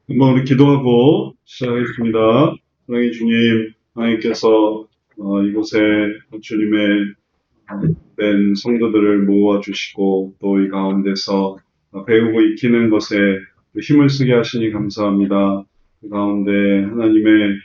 한번 우리 기도하고 시작하겠습니다. 사랑의 주님, 하나님께서 이곳에 주님의 된 성도들을 모아주시고 또 이 가운데서 배우고 익히는 것에 힘을 쓰게 하시니 감사합니다. 그 가운데 하나님의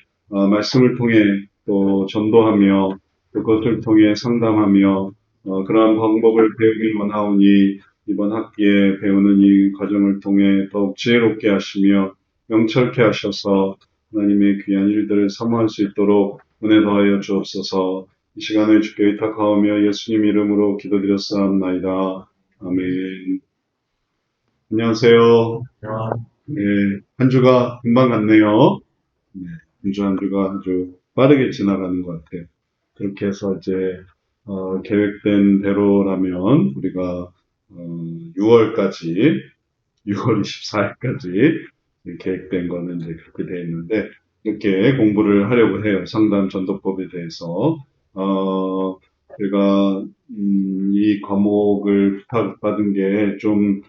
말씀을 통해 또 전도하며 또 그것을 통해 상담하며 그러한 방법을 배우길 원하오니 이번 학기에 배우는 이 과정을 통해 더욱 지혜롭게 하시며 명철케 하셔서 하나님의 귀한 일들을 사모할 수 있도록 은혜 더하여 주옵소서. 이 시간에 주께 의탁하오며 예수님 이름으로 기도드렸사옵나이다. 아멘. 안녕하세요. 네, 한 주가 금방 갔네요. 네, 한 주가 아주 빠르게 지나가는 것 같아요. 그렇게 해서 이제 계획된 대로라면 우리가 6월까지 6월 24일까지 계획된 거는 이제 그렇게 되어 있는데, 이렇게 공부를 하려고 해요. 상담 전도법에 대해서. 제가, 이 과목을 부탁받은 게 좀,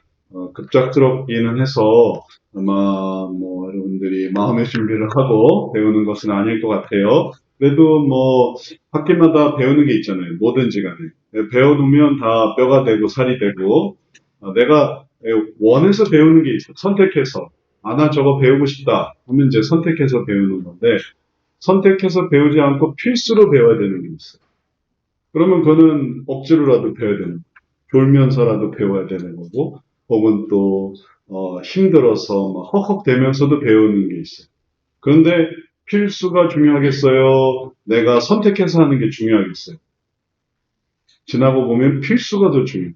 급작스럽기는 해서 아마 뭐 여러분들이 마음의 준비를 하고 배우는 것은 아닐 것 같아요. 그래도 뭐 학기마다 배우는 게 있잖아요. 뭐든지 간에. 배워두면 다 뼈가 되고 살이 되고, 내가 원해서 배우는 게 있어. 선택해서. 아, 나 저거 배우고 싶다 하면 이제 선택해서 배우는 건데, 선택해서 배우지 않고 필수로 배워야 되는 게 있어요. 그러면 그거는 억지로라도 배워야 되는 거예요. 졸면서라도 배워야 되는 거고, 혹은 또 힘들어서 막 헉헉대면서도 배우는 게 있어요. 그런데 필수가 중요하겠어요? 내가 선택해서 하는 게 중요하겠어요? 지나고 보면 필수가 더 중요해요.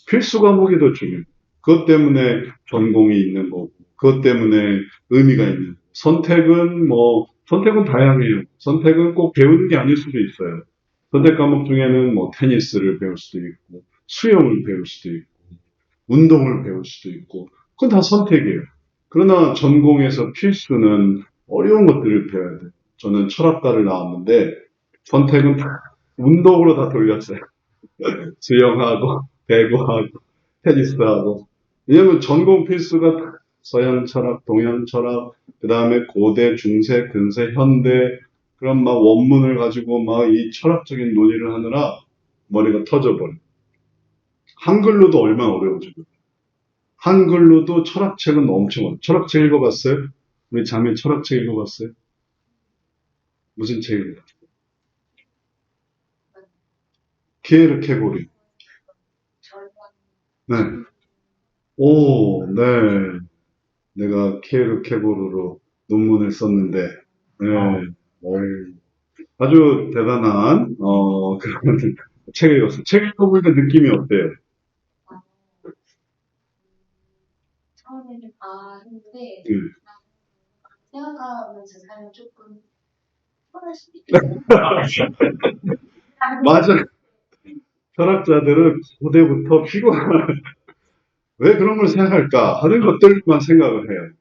필수 과목이 더 중요해요. 그것 때문에 전공이 있는 거고, 그것 때문에 의미가 있는 거고. 선택은 다양해요. 선택은 꼭 배우는 게 아닐 수도 있어요. 선택 과목 중에는 뭐 테니스를 배울 수도 있고, 수영을 배울 수도 있고, 운동을 배울 수도 있고, 그건 다 선택이에요. 그러나 전공에서 필수는 어려운 것들을 배워야 돼요. 저는 철학과를 나왔는데, 선택은 다 운동으로 다 돌렸어요. 수영하고, 배구하고, 테니스하고. 왜냐면 전공 필수가 서양 철학, 동양 철학, 그 다음에 고대, 중세, 근세, 현대, 그런 막 원문을 가지고 막 이 철학적인 논의를 하느라 머리가 터져버려. 한글로도 얼마나 어려워지고. 한글로도 철학책은 엄청 어려워. 철학책 읽어봤어요? 우리 자매 철학책 읽어봤어요? 무슨 책 읽어봤어요? 키에르 케고르. 네. 오, 네. 내가 키에르 케고르로 논문을 썼는데, 네. 아주 대단한, 그런 책을 읽었어요. 책 읽어볼 때 느낌이 어때요? 처음에는 했는데 생각하면서 살면 조금 피곤할 수도 있겠네요. 맞아. 철학자들은 고대부터 왜 그런 걸 생각할까 하는 것들만 생각을 해요.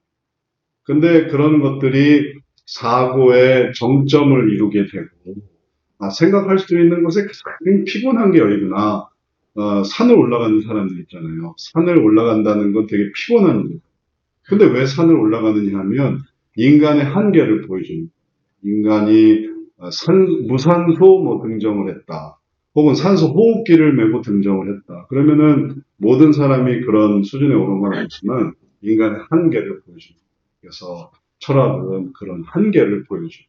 근데 그런 것들이 사고의 정점을 이루게 되고, 생각할 수 있는 것에 가장 피곤한 게 여기구나. 산을 올라가는 사람들 있잖아요. 산을 올라간다는 건 되게 피곤한 거예요. 근데 왜 산을 올라가느냐 하면 인간의 한계를 보여줍니다. 인간이 무산소 뭐 등정을 했다. 혹은 산소 호흡기를 메고 등정을 했다. 그러면은 모든 사람이 그런 수준에 오른 건 아니지만 인간의 한계를 보여줍니다. 그래서 철학은 그런 한계를 보여줘요.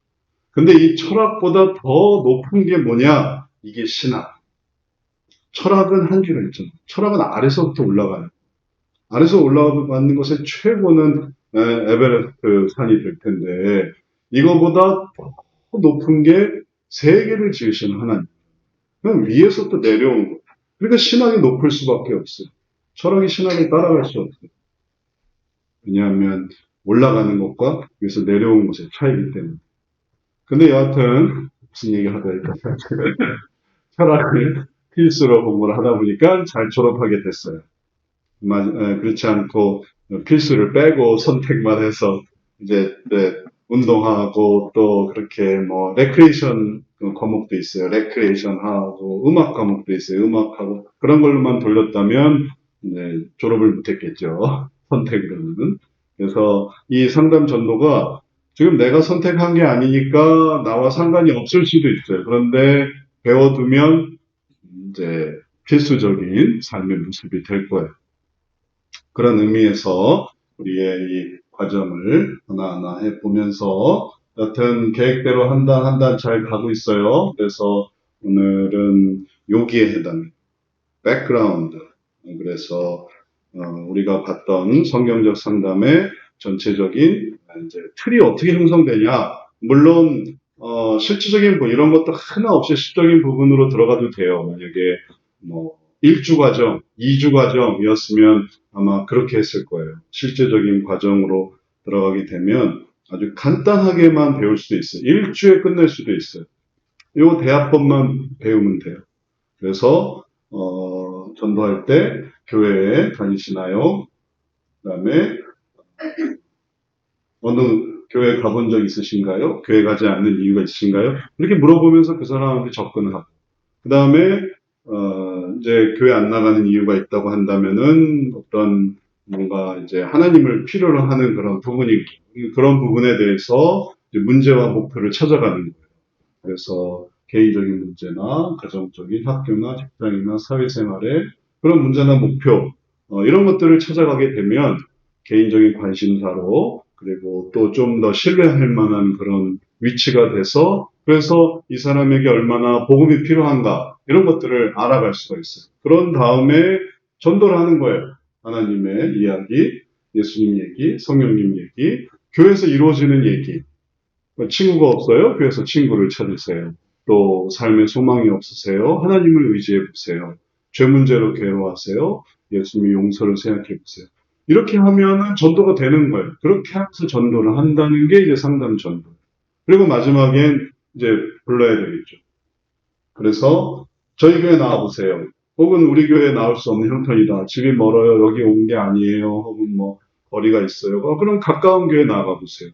근데 이 철학보다 더 높은 게 뭐냐? 이게 신학. 철학은 한계가 있잖아요. 철학은 아래서부터 올라가요. 아래서 올라가는 것의 최고는 에베레스트 산이 될 텐데, 이거보다 더 높은 게 세계를 지으시는 하나님. 그럼 위에서 또 내려온 거. 그러니까 신학이 높을 수밖에 없어요. 철학이 신학을 따라갈 수 없어요. 왜냐하면 올라가는 것과 위에서 내려온 것의 차이기 때문에. 근데 여하튼 무슨 얘기 하다 보니까 철학을 필수로 공부를 하다 보니까 잘 졸업하게 됐어요. 그렇지 않고 필수를 빼고 선택만 해서 이제 운동하고 또 그렇게 뭐 레크레이션 과목도 있어요. 레크레이션 하고 음악 과목도 있어요. 음악하고 그런 걸로만 돌렸다면 졸업을 못했겠죠. 선택으로는. 그래서 이 상담 전도가 지금 내가 선택한 게 아니니까 나와 상관이 없을 수도 있어요. 그런데 배워두면 이제 필수적인 삶의 모습이 될 거예요. 그런 의미에서 우리의 이 과정을 하나하나 해보면서 여튼 계획대로 한 단 한 단 잘 가고 있어요. 그래서 오늘은 여기에 해당 백그라운드, 그래서 우리가 봤던 성경적 상담의 전체적인 이제 틀이 어떻게 형성되냐. 물론 실질적인 이런 것도 하나 없이 실적인 부분으로 들어가도 돼요. 만약에 뭐 1주 과정, 2주 과정이었으면 아마 그렇게 했을 거예요. 실제적인 과정으로 들어가게 되면 아주 간단하게만 배울 수도 있어요. 1주에 끝낼 수도 있어요. 요 대화법만 배우면 돼요. 그래서 전도할 때 교회에 다니시나요? 그다음에 어느 교회 가본 적 있으신가요? 교회 가지 않는 이유가 있으신가요? 이렇게 물어보면서 그 사람한테 접근을 하고, 그 다음에 이제 교회 안 나가는 이유가 있다고 한다면은 어떤 뭔가 이제 하나님을 필요로 하는 그런 부분이, 그런 부분에 대해서 이제 문제와 목표를 찾아가는 거예요. 그래서 개인적인 문제나 가정적인 학교나 직장이나 사회생활에 그런 문제나 목표, 이런 것들을 찾아가게 되면 개인적인 관심사로, 그리고 또 좀 더 신뢰할 만한 그런 위치가 돼서, 그래서 이 사람에게 얼마나 복음이 필요한가, 이런 것들을 알아갈 수가 있어요. 그런 다음에 전도를 하는 거예요. 하나님의 이야기, 예수님 얘기, 성령님 얘기, 교회에서 이루어지는 얘기. 친구가 없어요? 교회에서 친구를 찾으세요. 또 삶에 소망이 없으세요? 하나님을 의지해 보세요. 죄 문제로 괴로워하세요? 예수님의 용서를 생각해 보세요. 이렇게 하면은 전도가 되는 거예요. 그렇게 하면서 전도를 한다는 게 이제 상담 전도. 그리고 마지막엔 이제 불러야 되겠죠. 그래서 저희 교회 나와보세요. 혹은 우리 교회에 나올 수 없는 형편이다. 집이 멀어요. 여기 온 게 아니에요. 혹은 뭐 거리가 있어요. 그럼 가까운 교회 나가 보세요.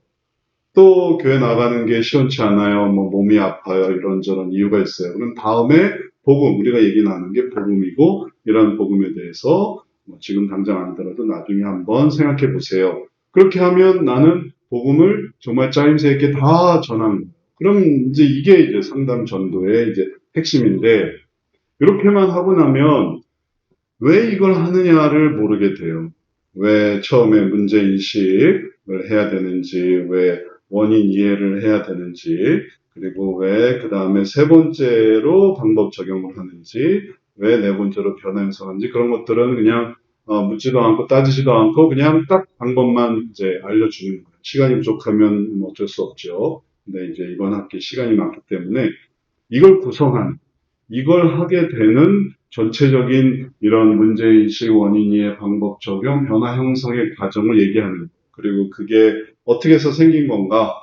또 교회 나가는 게 시원치 않아요. 뭐 몸이 아파요. 이런저런 이유가 있어요. 그럼 다음에 복음, 우리가 얘기 나누는 게 복음이고, 이런 복음에 대해서 지금 당장 안 들어도 나중에 한번 생각해 보세요. 그렇게 하면 나는 복음을 정말 짜임새 있게 다 전하는 거예요. 그럼 이제 이게 이제 상담 전도의 이제 핵심인데, 이렇게만 하고 나면 왜 이걸 하느냐를 모르게 돼요. 왜 처음에 문제인식을 해야 되는지, 왜 원인 이해를 해야 되는지, 그리고 왜 그 다음에 세 번째로 방법 적용을 하는지, 왜 네 번째로 변화 형성하는지, 그런 것들은 그냥 묻지도 않고 따지지도 않고 그냥 딱 방법만 이제 알려주는 거예요. 시간이 부족하면 어쩔 수 없죠. 근데 이제 이번 학기 시간이 많기 때문에 이걸 구성하는, 이걸 하게 되는 전체적인 이런 문제인식, 원인이해, 방법 적용, 변화 형성의 과정을 얘기하는, 그리고 그게 어떻게 해서 생긴 건가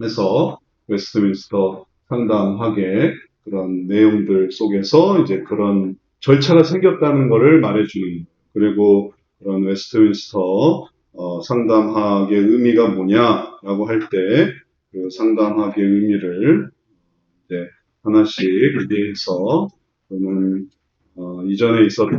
해서 웨스트민스터 상담학의 그런 내용들 속에서 이제 그런 절차가 생겼다는 것을 말해주는, 그리고 그런 웨스트민스터 상담학의 의미가 뭐냐라고 할 때 그 상담학의 의미를 이제 하나씩 얘기해서, 저는 이전에 있었던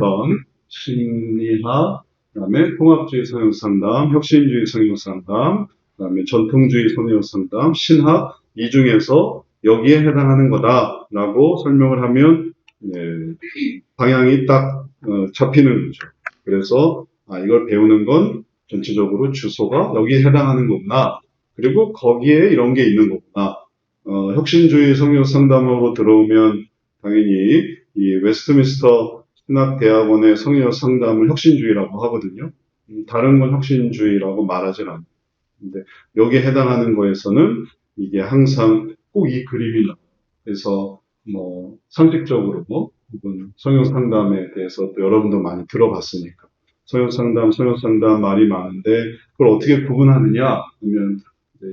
심리학, 그다음에 통합주의 성형상담, 혁신주의 성형상담, 그다음에 전통주의 성형상담, 신학, 이 중에서 여기에 해당하는 거다라고 설명을 하면 방향이 딱 잡히는 거죠. 그래서 이걸 배우는 건 전체적으로 주소가 여기에 해당하는 거구나. 그리고 거기에 이런 게 있는 거구나. 혁신주의 성형상담으로 들어오면 당연히 이 웨스트민스터 신학대학원의 성형상담을 혁신주의라고 하거든요. 다른 건 혁신주의라고 말하진 않아요. 근데 여기에 해당하는 거에서는 이게 항상 꼭 이 그림이 나와요. 그래서 뭐 상식적으로 혹은 성형상담에 대해서 또 여러분도 많이 들어봤으니까 성형상담 말이 많은데 그걸 어떻게 구분하느냐 하면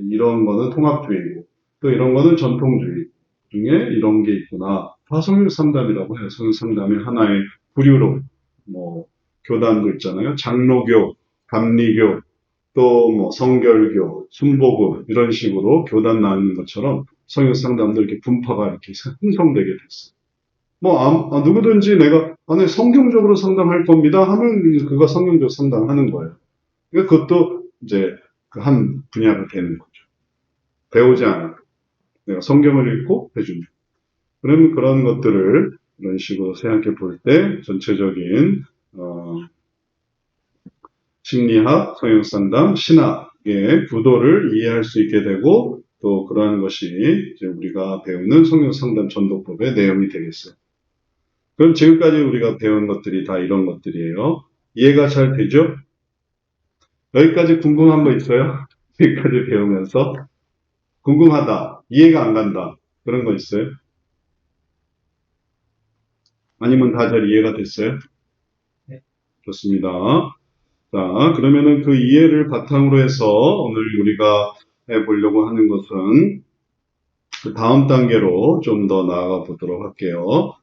이런 거는 통합주의고 또 이런 거는 전통주의 중에 이런 게 있구나. 다 성형상담이라고 해요. 성형상담의 하나의 부류로 뭐 교단도 있잖아요. 장로교, 감리교, 또 뭐 성결교, 순복음 이런 식으로 교단 나누는 것처럼 성형상담도 이렇게 분파가 이렇게 형성되게 됐어요. 누구든지 내가 성경적으로 상담할 겁니다 하면 그가 성경적 상담하는 거예요. 그러니까 그것도 이제 그 한 분야가 되는 거죠. 배우지 않아도. 내가 성경을 읽고 해주는. 그러면 그런 것들을 이런 식으로 생각해 볼 때 전체적인 심리학, 성형상담, 신학의 구도를 이해할 수 있게 되고 또 그러한 것이 이제 우리가 배우는 성형상담 전도법의 내용이 되겠어요. 그럼 지금까지 우리가 배운 것들이 다 이런 것들이에요. 이해가 잘 되죠? 여기까지 궁금한 거 있어요? 여기까지 배우면서 궁금하다, 이해가 안 간다 그런 거 있어요? 아니면 다 잘 이해가 됐어요? 네. 좋습니다. 자, 그러면은 그 이해를 바탕으로 해서 오늘 우리가 해보려고 하는 것은 그 다음 단계로 좀 더 나아가 보도록 할게요.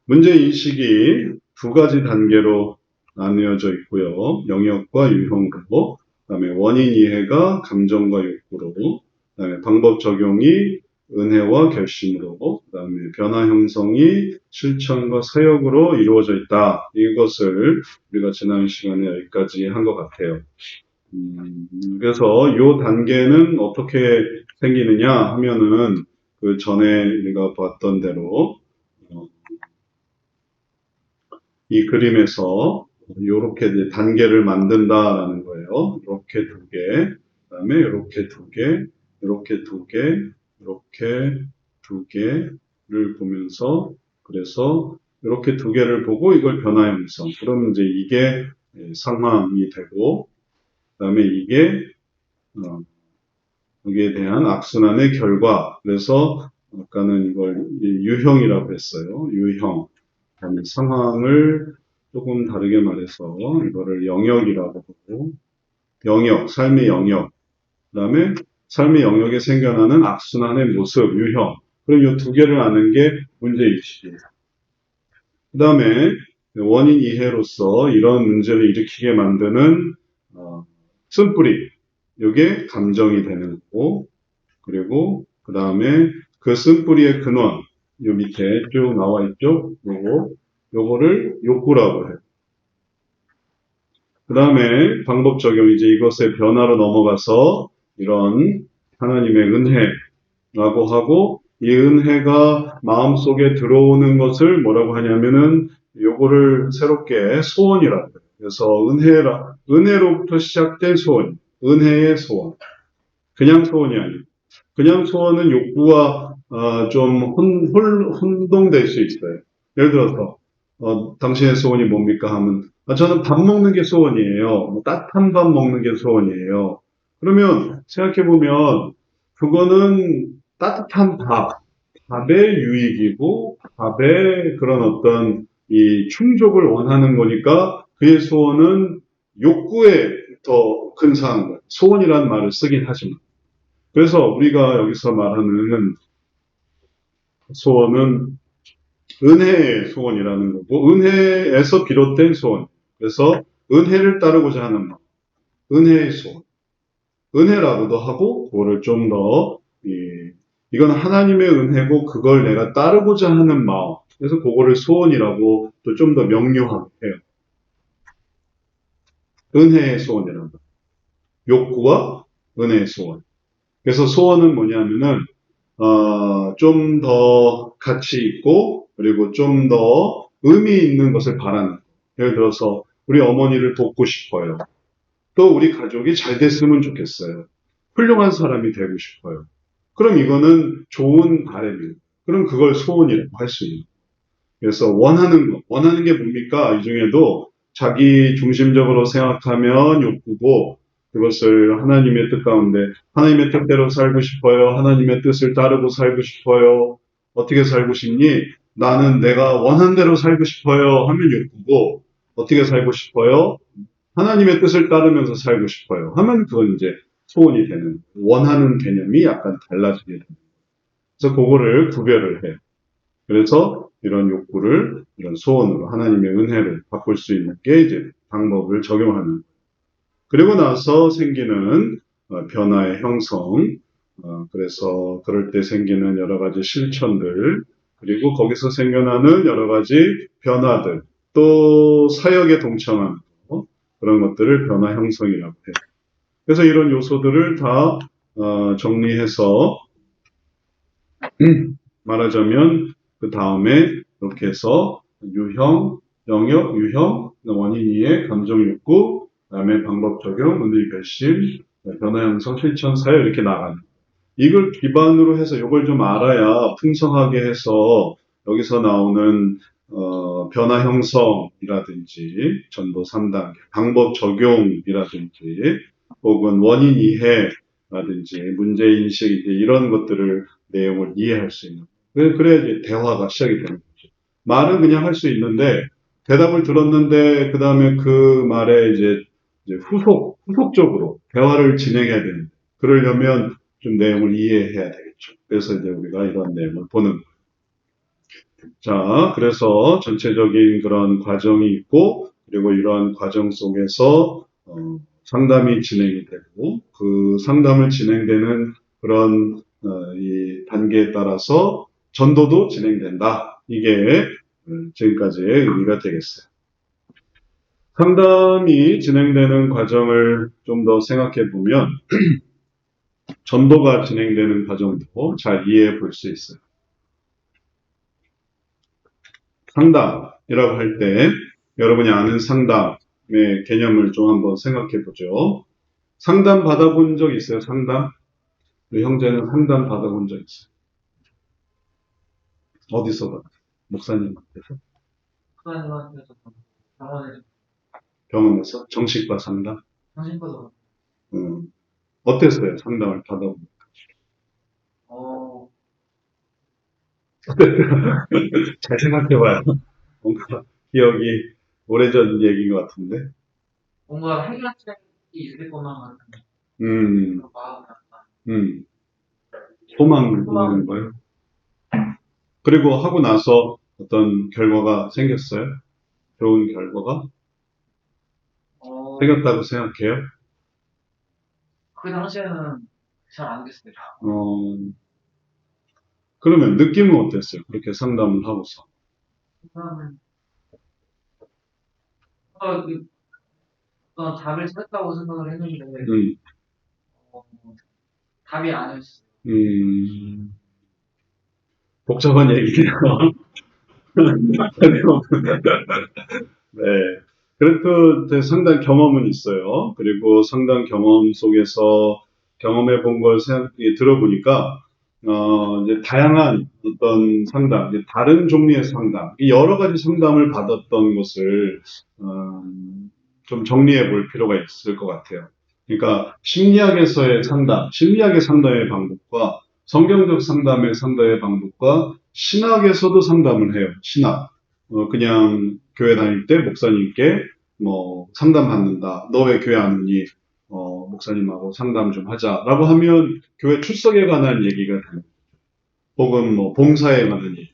문제인식이 두 가지 단계로 나뉘어져 있고요. 영역과 유형으로, 그 다음에 원인 이해가 감정과 욕구로, 그 다음에 방법 적용이 은혜와 결심으로, 그 다음에 변화 형성이 실천과 사역으로 이루어져 있다. 이것을 우리가 지난 시간에 여기까지 한 것 같아요. 그래서 이 단계는 어떻게 생기느냐 하면은 그 전에 우리가 봤던 대로 이 그림에서 이렇게 단계를 만든다라는 거예요. 이렇게 두 개, 그 다음에 이렇게 두 개, 이렇게 두 개, 이렇게 두 개를 보면서 그래서 이렇게 두 개를 보고 이걸 변화 형성. 그러면 이제 이게 상황이 되고 그 다음에 이게 여기에 대한 악순환의 결과. 그래서 아까는 이걸 유형이라고 했어요. 유형. 그다음에 상황을 조금 다르게 말해서 이거를 영역이라고 보고 영역, 삶의 영역. 그다음에 삶의 영역에 생겨나는 악순환의 모습, 유형. 그럼 이 두 개를 아는 게 문제의식이에요. 그다음에 원인 이해로서 이런 문제를 일으키게 만드는 쓴뿌리. 이게 감정이 되는 거고, 그리고 그 다음에 그 쓴뿌리의 근원, 요 밑에 쭉 나와 있죠? 요거를 욕구라고 해요. 그 다음에 방법 적용, 이제 이것의 변화로 넘어가서 이런 하나님의 은혜라고 하고, 이 은혜가 마음속에 들어오는 것을 뭐라고 하냐면은 요거를 새롭게 소원이라고 해요. 그래서 은혜로부터 시작된 소원, 은혜의 소원. 그냥 소원이 아니에요. 그냥 소원은 욕구와 좀 혼동될 수 있어요. 예를 들어서 당신의 소원이 뭡니까 하면 저는 밥 먹는 게 소원이에요. 따뜻한 밥 먹는 게 소원이에요. 그러면 생각해보면 그거는 따뜻한 밥의 유익이고 밥의 그런 어떤 이 충족을 원하는 거니까 그의 소원은 욕구에 더 근사한 거예요. 소원이라는 말을 쓰긴 하지만. 그래서 우리가 여기서 말하는 소원은 은혜의 소원이라는 거고, 은혜에서 비롯된 소원. 그래서 은혜를 따르고자 하는 마음. 은혜의 소원. 은혜라고도 하고, 그거를 좀 더, 이건 하나님의 은혜고, 그걸 내가 따르고자 하는 마음. 그래서 그거를 소원이라고 또 좀 더 명료하게 해요. 은혜의 소원이라는 거. 욕구와 은혜의 소원. 그래서 소원은 뭐냐면은, 좀 더 가치 있고, 그리고 좀 더 의미 있는 것을 바라는. 예를 들어서, 우리 어머니를 돕고 싶어요. 또 우리 가족이 잘 됐으면 좋겠어요. 훌륭한 사람이 되고 싶어요. 그럼 이거는 좋은 바람이에요. 그럼 그걸 소원이라고 할 수 있는. 그래서 원하는 게 뭡니까? 이 중에도 자기 중심적으로 생각하면 욕구고, 그것을 하나님의 뜻 가운데 하나님의 뜻대로 살고 싶어요. 하나님의 뜻을 따르고 살고 싶어요. 어떻게 살고 싶니? 나는 내가 원한 대로 살고 싶어요. 하면 욕구고 어떻게 살고 싶어요? 하나님의 뜻을 따르면서 살고 싶어요. 하면 그건 이제 소원이 되는 원하는 개념이 약간 달라지게 됩니다. 그래서 그거를 구별을 해요. 그래서 이런 욕구를 이런 소원으로 하나님의 은혜를 바꿀 수 있는 게 이제 방법을 적용하는 그리고 나서 생기는 변화의 형성, 그래서 그럴 때 생기는 여러 가지 실천들, 그리고 거기서 생겨나는 여러 가지 변화들, 또 사역에 동참하는 그런 것들을 변화 형성이라고 해요. 그래서 이런 요소들을 다 정리해서 말하자면 그 다음에 이렇게 해서 유형, 영역, 유형, 원인 이해, 감정 욕구, 그다음에 방법 적용, 문의 결심, 변화 형성, 실천 사유 이렇게 나가는. 이걸 기반으로 해서 이걸 좀 알아야 풍성하게 해서 여기서 나오는 변화 형성이라든지 전도 3단계, 방법 적용이라든지 혹은 원인 이해라든지 문제인식 이런 것들을 내용을 이해할 수 있는. 그래야 대화가 시작이 되는 거죠. 말은 그냥 할 수 있는데 대답을 들었는데 그 다음에 그 말에 이제 후속적으로 대화를 진행해야 되는데 그러려면 좀 내용을 이해해야 되겠죠. 그래서 이제 우리가 이런 내용을 보는 거예요. 자, 그래서 전체적인 그런 과정이 있고 그리고 이러한 과정 속에서 상담이 진행이 되고 그 상담을 진행되는 그런 이 단계에 따라서 전도도 진행된다. 이게 지금까지의 의미가 되겠어요. 상담이 진행되는 과정을 좀 더 생각해 보면 전도가 진행되는 과정도 잘 이해해 볼 수 있어요. 상담이라고 할 때 여러분이 아는 상담의 개념을 좀 한번 생각해 보죠. 상담 받아본 적 있어요? 상담? 우리 형제는 상담 받아본 적 있어요? 어디서 받아요? 목사님한테서? 목사님한테서 병원에서 병원에서? 정식과 상담? 정신과도 어땠어요? 상담을 받아보면? 잘 생각해봐요. 뭔가 기억이 오래전 얘기인 것 같은데. 뭔가 해결책이 있을 것만 같은 음, 마음이 소망 있는 거예요. 그리고 하고 나서 어떤 결과가 생겼어요? 좋은 결과가 생겼다고 생각해요? 그 당시에는 잘 안 됐어요. 그러면 느낌은 어땠어요? 그렇게 상담을 하고서. 그다음에 어떤 답을 찾았다고 생각을 했는데 어, 답이 아니었어요. 복잡한 얘기네요. 네. 그래도 상당 경험은 있어요. 그리고 상당 경험 속에서 경험해 본 걸 들어보니까, 이제 다양한 어떤 상담, 이제 다른 종류의 상담, 여러 가지 상담을 받았던 것을, 좀 정리해 볼 필요가 있을 것 같아요. 그러니까 심리학에서의 상담, 심리학의 상담의 방법과 성경적 상담의 상담의 방법과 신학에서도 상담을 해요. 신학. 그냥 교회 다닐 때 목사님께 뭐 상담 받는다. 너 왜 교회 안 오니? 목사님하고 상담 좀 하자라고 하면 교회 출석에 관한 얘기가 됩니다. 혹은 뭐 봉사에 관한 얘기.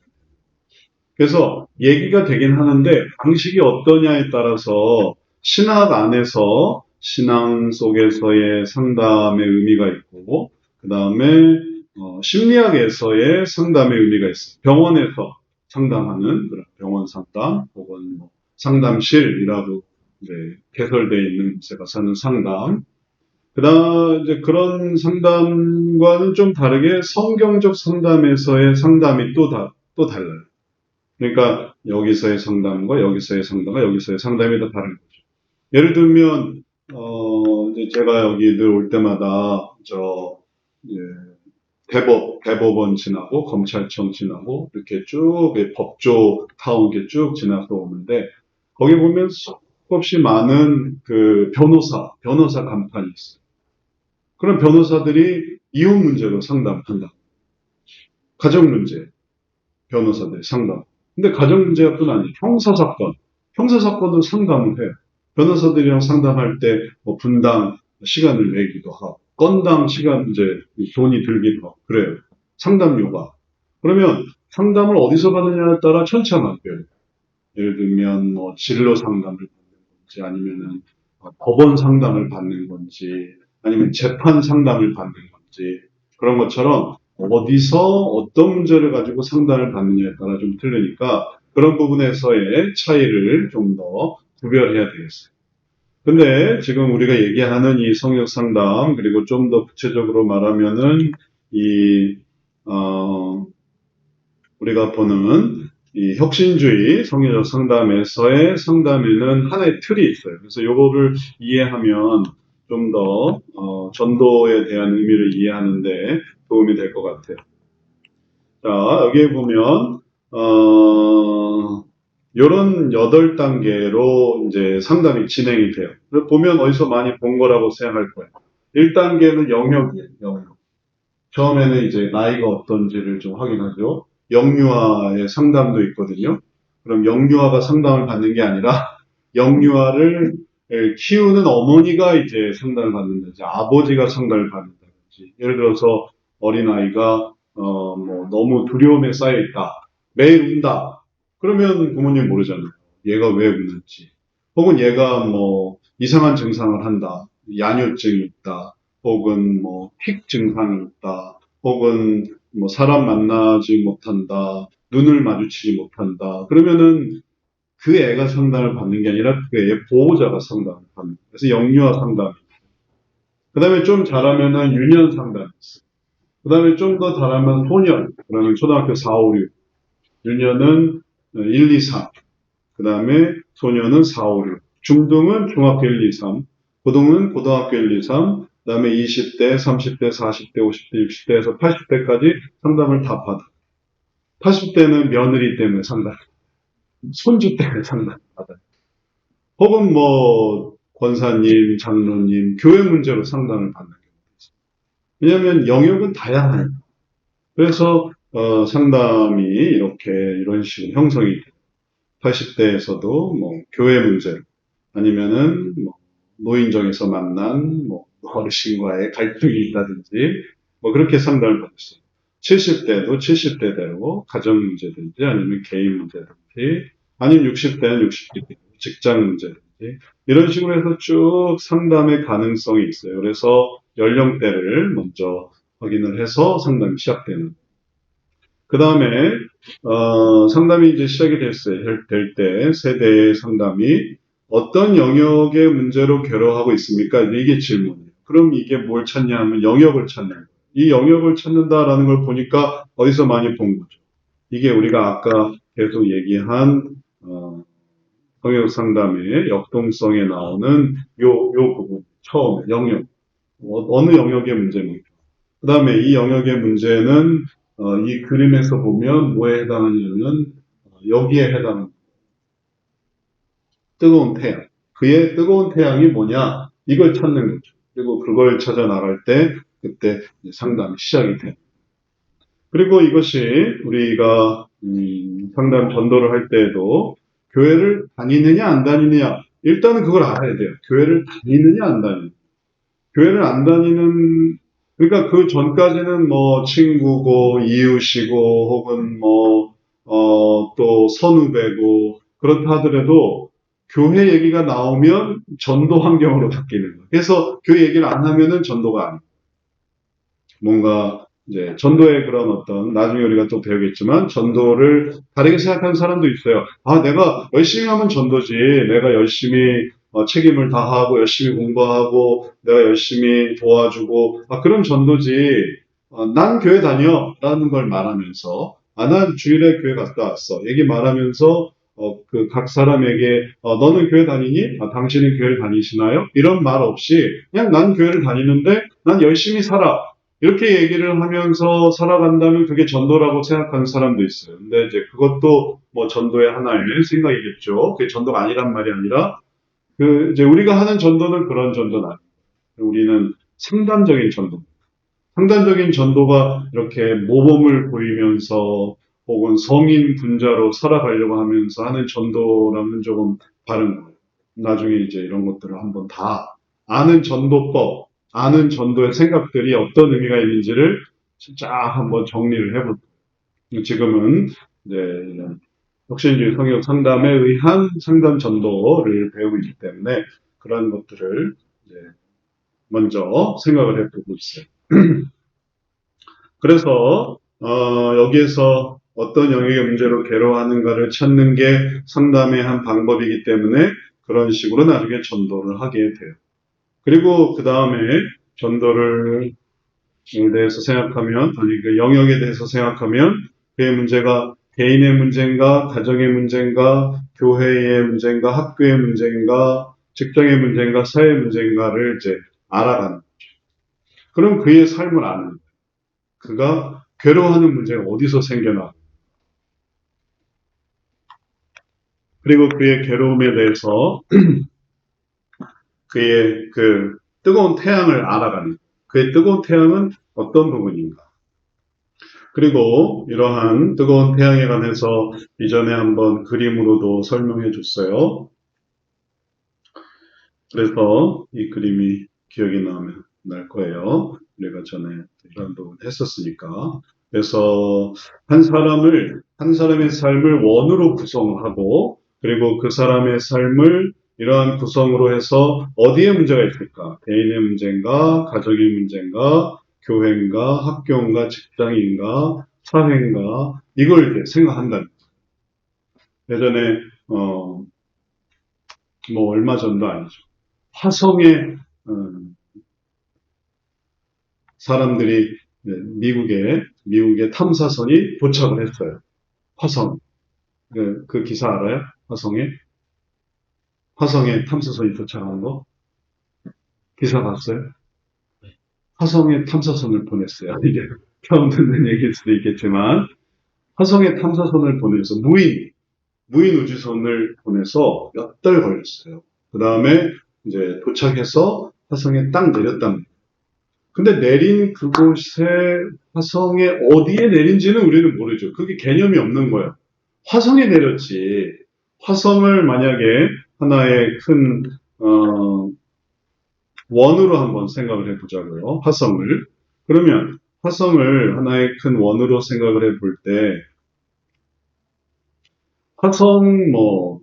그래서 얘기가 되긴 하는데 방식이 어떠냐에 따라서 신학 안에서 신앙 속에서의 상담의 의미가 있고 그 다음에 심리학에서의 상담의 의미가 있어요. 병원에서 상담하는 그런 병원 상담 혹은 뭐 상담실이라고 이제 개설되어 있는 곳에 가서 하는 상담. 그다음 이제 그런 상담과는 좀 다르게 성경적 상담에서의 상담이 또 달라요. 그러니까 여기서의 상담과 여기서의 상담과 여기서의 상담이 다 다른 거죠. 예를 들면 이제 제가 여기 늘 올 때마다 이제 대법원 지나고 검찰청 지나고 이렇게 쭉 법조 타운 이렇게 쭉 지나서 오는데 거기 보면 수없이 많은 그 변호사 간판이 있어요. 그런 변호사들이 이혼 문제로 상담한다. 가정 문제 변호사들 상담. 근데 가정 문제가 뿐 아니에요. 형사사건도 상담을 해요. 변호사들이랑 상담할 때 뭐 분당 시간을 내기도 하고 건당 시간 이제 돈이 들기도 하고 그래요. 상담료가. 그러면 상담을 어디서 받느냐에 따라 천차만별. 예를 들면 뭐 진로 상담을 받는 건지 아니면은 법원 상담을 받는 건지 아니면 재판 상담을 받는 건지 그런 것처럼 어디서 어떤 문제를 가지고 상담을 받느냐에 따라 좀 틀리니까 그런 부분에서의 차이를 좀 더 구별해야 되겠어요. 근데 지금 우리가 얘기하는 이 성역 상담, 그리고 좀 더 구체적으로 말하면은 이, 우리가 보는 이 혁신주의 성경적 상담에서의 상담에는 하나의 틀이 있어요. 그래서 요거를 이해하면 좀 더 전도에 대한 의미를 이해하는데 도움이 될 것 같아요. 자, 여기에 보면 요런 8단계로 이제 상담이 진행이 돼요. 보면 어디서 많이 본 거라고 생각할 거예요. 1단계는 영역이에요. 영역. 처음에는 이제 나이가 어떤지를 좀 확인하죠. 영유아의 상담도 있거든요. 그럼 영유아가 상담을 받는 게 아니라 영유아를 키우는 어머니가 이제 상담을 받는다든지 아버지가 상담을 받는다든지 예를 들어서 어린아이가 뭐 너무 두려움에 쌓여 있다. 매일 운다. 그러면 부모님 모르잖아요. 얘가 왜 우는지. 혹은 얘가 뭐 이상한 증상을 한다. 야뇨증이 있다. 혹은 뭐 틱 증상이 있다. 혹은 뭐 사람 만나지 못한다. 눈을 마주치지 못한다. 그러면은 그 애가 상담을 받는 게 아니라 그 애의 보호자가 상담을 받는 거예요. 그래서 영유아 상담. 그 다음에 좀 잘하면은 유년 상담이 있어요. 그 다음에 좀 더 잘하면 소년. 그러면 초등학교 4, 5, 6. 유년은 1, 2, 3. 그 다음에 소년은 4, 5, 6. 중등은 중학교 1, 2, 3. 고등은 고등학교 1, 2, 3. 그 다음에 20대, 30대, 40대, 50대, 60대에서 80대까지 상담을 다 받아. 80대는 며느리 때문에 상담. 손주 때문에 상담 받아요. 혹은 뭐 권사님, 장로님, 교회 문제로 상담을 받는 경우도 있어요. 왜냐하면 영역은 다양해요. 그래서 상담이 이렇게 이런 식으로 형성이 돼요. 80대에서도 뭐 교회 문제 아니면은 뭐 노인정에서 만난 뭐 어르신과의 갈등이 있다든지 뭐 그렇게 상담을 받았어요. 70대도 70대대로 가정 문제든지 아니면 개인 문제든지 아니면 60대는 60대 직장 문제든지 이런 식으로 해서 쭉 상담의 가능성이 있어요. 그래서 연령대를 먼저 확인을 해서 상담이 시작되는. 그 다음에 상담이 이제 시작이 될 때 세대의 상담이 어떤 영역의 문제로 괴로워하고 있습니까? 이게 질문이에요. 그럼 이게 뭘 찾냐 하면 영역을 찾는 거예요. 이 영역을 찾는다라는 걸 보니까 어디서 많이 본 거죠. 이게 우리가 아까 계속 얘기한 성역 상담의 역동성에 나오는 요 부분 처음에 영역 어느 영역의 문제입니까? 그 다음에 이 영역의 문제는 이 그림에서 보면 뭐에 해당하냐면 여기에 해당합니다. 뜨거운 태양. 그의 뜨거운 태양이 뭐냐? 이걸 찾는 거죠. 그리고 그걸 찾아 나갈 때 그때 상담이 시작이 돼요. 그리고 이것이 우리가 상담 전도를 할 때에도 교회를 다니느냐 안 다니느냐 일단은 그걸 알아야 돼요. 교회를 다니느냐 안 다니느냐. 교회를 안 다니는 그러니까 그 전까지는 뭐 친구고 이웃이고 혹은 뭐 또 선후배고 그렇다 하더라도 교회 얘기가 나오면 전도 환경으로 바뀌는 거예요. 그래서 교회 얘기를 안 하면은 전도가 아니에요. 뭔가 이제 전도의 그런 어떤 나중에 우리가 또 배우겠지만 전도를 다르게 생각하는 사람도 있어요. 아, 내가 열심히 하면 전도지. 내가 열심히 책임을 다하고 열심히 공부하고 내가 열심히 도와주고 그런 전도지. 난 교회 다녀라는 걸 말하면서 난 주일에 교회 갔다 왔어. 얘기 말하면서 그 각 사람에게 너는 교회 다니니? 당신은 교회를 다니시나요? 이런 말 없이 그냥 난 교회를 다니는데 난 열심히 살아. 이렇게 얘기를 하면서 살아간다면 그게 전도라고 생각하는 사람도 있어요. 근데 이제 그것도 뭐 전도의 하나의 생각이겠죠. 그게 전도가 아니란 말이 아니라 이제 우리가 하는 전도는 그런 전도는 아니에요. 우리는 상담적인 전도. 상담적인 전도가 이렇게 모범을 보이면서 혹은 성인 분자로 살아가려고 하면서 하는 전도랑은 조금 다른 거예요. 나중에 이제 이런 것들을 한번 다 아는 전도법, 아는 전도의 생각들이 어떤 의미가 있는지를 쫙 한번 정리를 해볼 거예요. 지금은 이제 혁신주의 성역 상담에 의한 상담 전도를 배우고 있기 때문에 그런 것들을 이제 먼저 생각을 해보고 있어요. 그래서 여기에서 어떤 영역의 문제로 괴로워하는가를 찾는 게 상담의 한 방법이기 때문에 그런 식으로 나중에 전도를 하게 돼요. 그리고 그 다음에 전도를 대해서 생각하면, 아니, 그 영역에 대해서 생각하면, 그의 문제가 개인의 문제인가, 가정의 문제인가, 교회의 문제인가, 학교의 문제인가, 직장의 문제인가, 사회 문제인가를 이제 알아가는 거죠. 그럼 그의 삶을 아는 거예요. 그가 괴로워하는 문제가 어디서 생겨나. 그리고 그의 괴로움에 대해서 그의 그 뜨거운 태양을 알아가는, 그의 뜨거운 태양은 어떤 부분인가. 그리고 이러한 뜨거운 태양에 관해서 이전에 한번 그림으로도 설명해 줬어요. 그래서 이 그림이 기억이 나면 날 거예요. 우리가 전에 이런 부분 했었으니까. 그래서 한 사람의 삶을 원으로 구성하고, 그리고 그 사람의 삶을 이러한 구성으로 해서 어디에 문제가 있을까? 개인의 문제인가? 가정의 문제인가? 교회인가? 학교인가? 직장인가? 사회인가? 이걸 이제 생각한다는 거예요. 예전에, 뭐 얼마 전도 아니죠. 화성에, 사람들이 미국의 탐사선이 도착을 했어요. 화성. 그 기사 알아요? 화성에 탐사선이 도착한 거? 기사 봤어요? 화성에 탐사선을 보냈어요. 이게 처음 듣는 얘기일 수도 있겠지만, 화성에 탐사선을 보내서 무인 우주선을 보내서 몇 달 걸렸어요. 그 다음에 이제 도착해서 화성에 딱 내렸답니다. 근데 내린 그곳에 화성에 어디에 내린지는 우리는 모르죠. 그게 개념이 없는 거예요. 화성에 내렸지. 화성을 만약에 하나의 큰 원으로 한번 생각을 해보자고요. 화성을. 그러면 화성을 하나의 큰 원으로 생각을 해볼 때 화성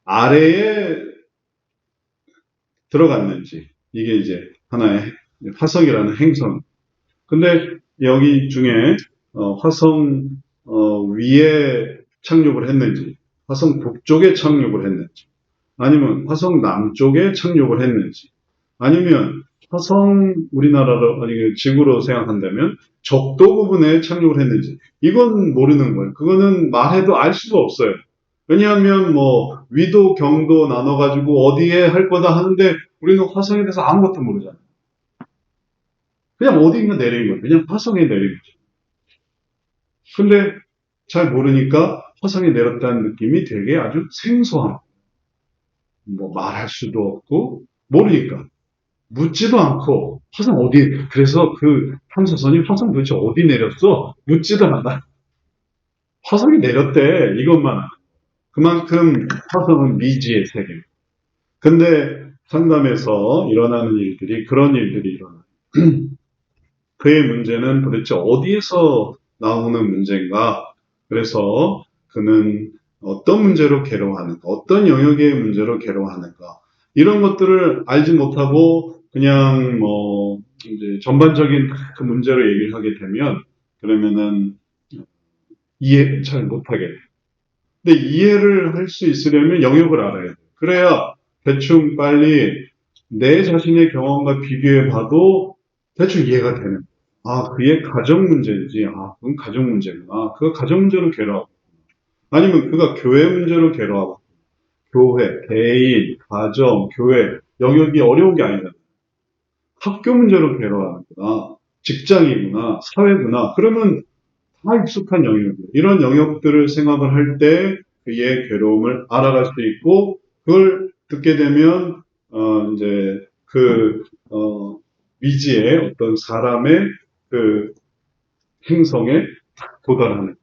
아래에 들어갔는지, 이게 이제 하나의 화성이라는 행성. 근데 여기 중에 화성 위에 착륙을 했는지, 화성 북쪽에 착륙을 했는지, 아니면 화성 남쪽에 착륙을 했는지, 아니면 화성 우리나라로, 아니 지구로 생각한다면 적도 부분에 착륙을 했는지, 이건 모르는 거예요. 그거는 말해도 알 수가 없어요. 왜냐하면 뭐 위도 경도 나눠가지고 어디에 할 거다 하는데 우리는 화성에 대해서 아무것도 모르잖아요. 그냥 어딘가 내린 거예요. 그냥 화성에 내린 거죠. 근데 잘 모르니까 화성에 내렸다는 느낌이 되게 아주 생소한, 뭐 말할 수도 없고 모르니까 묻지도 않고 화성 어디, 그래서 그 탐사선이 화성 도대체 어디 내렸어? 묻지도 않아. 화성에 내렸대, 이것만 알아. 그만큼 화성은 미지의 세계. 근데 상담에서 일어나는 일들이, 그런 일들이 일어나요. 그의 문제는 도대체 어디에서 나오는 문제인가? 그래서 그는 어떤 문제로 괴로워하는가? 어떤 영역의 문제로 괴로워하는가? 이런 것들을 알지 못하고 그냥 뭐 이제 전반적인 그 문제로 얘기를 하게 되면, 그러면은 이해 잘 못하게 돼요. 근데 이해를 할 수 있으려면 영역을 알아야 돼요. 그래야 대충 빨리 내 자신의 경험과 비교해 봐도 대충 이해가 되는. 아, 그의 가정 문제인지, 아, 그건 가정 문제구나. 그가 가정 문제로 괴로워하고. 아니면 그가 교회 문제로 괴로워하고. 교회, 개인, 가정, 교회, 영역이 어려운 게 아니잖아요. 학교 문제로 괴로워하는구나. 직장이구나. 사회구나. 그러면 다 익숙한 영역이에요. 이런 영역들을 생각을 할 때 그의 괴로움을 알아갈 수 있고, 그걸 듣게 되면, 이제 미지의 어떤 사람의 그 행성에 도달하는.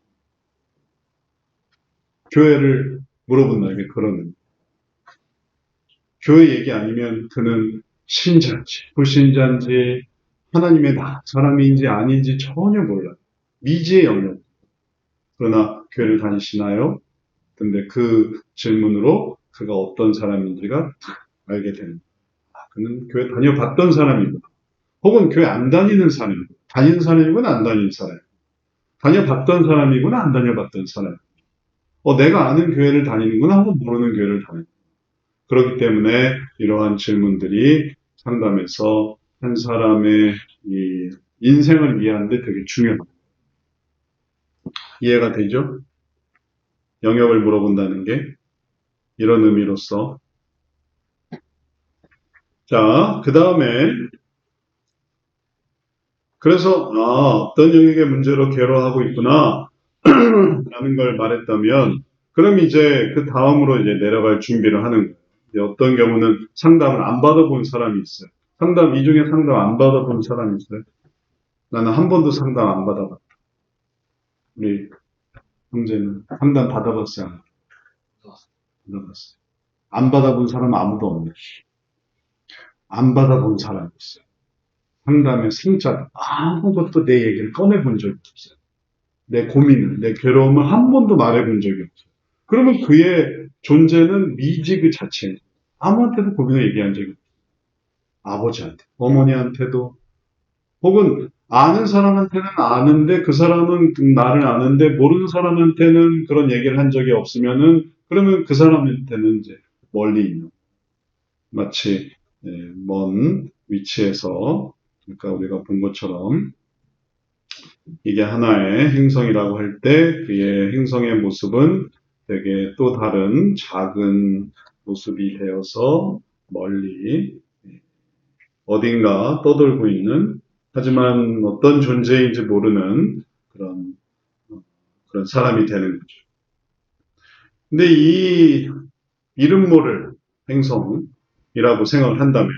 교회를 물어본다는 그런. 교회 얘기 아니면 그는 신자인지, 불신자인지, 하나님의 사람인지 아닌지 전혀 몰라요. 미지의 영역. 그러나 교회를 다니시나요? 근데 그 질문으로 그가 어떤 사람인지가 알게 됩니다. 아, 그는 교회 다녀봤던 사람이구나. 혹은 교회 안 다니는 사람이구나. 다니는 사람이구나, 안 다니는 사람. 다녀봤던 사람이구나, 안 다녀봤던 사람. 내가 아는 교회를 다니는구나 하고 모르는 교회를 다니는. 그렇기 때문에 이러한 질문들이 상담에서 한 사람의 이 인생을 이해하는데 되게 중요합니다. 이해가 되죠? 영역을 물어본다는 게 이런 의미로서. 자, 그 다음에 그래서 어떤 영역의 문제로 괴로워하고 있구나 라는 걸 말했다면 그럼 이제 그 다음으로 이제 내려갈 준비를 하는 거예요. 이제 어떤 경우는 상담을 안 받아본 사람이 있어요. 이 중에 상담 안 받아본 사람이 있어요. 나는 한 번도 상담 안 받아봤다. 우리 형제는 상담 받아봤어요? 안 받아봤어요. 안 받아본 사람은 아무도 없네. 안 받아본 사람이 있어요. 상담의 승자 아무것도 내 얘기를 꺼내본 적이 없어요. 내 고민을, 내 괴로움을 한 번도 말해본 적이 없어요. 그러면 그의 존재는 미지 그 자체예요. 아무한테도 고민을 얘기한 적이 없어요. 아버지한테, 어머니한테도, 혹은 아는 사람한테는 아는데 그 사람은 나를 아는데 모르는 사람한테는 그런 얘기를 한 적이 없으면은 그러면 그 사람한테는 이제 멀리 있는 마치 먼 위치에서 그러니까 우리가 본 것처럼 이게 하나의 행성이라고 할 때 그의 행성의 모습은 되게 또 다른 작은 모습이 되어서 멀리 어딘가 떠돌고 있는 하지만 어떤 존재인지 모르는 그런 사람이 되는 거죠. 근데 이 이름 모를 행성이라고 생각을 한다면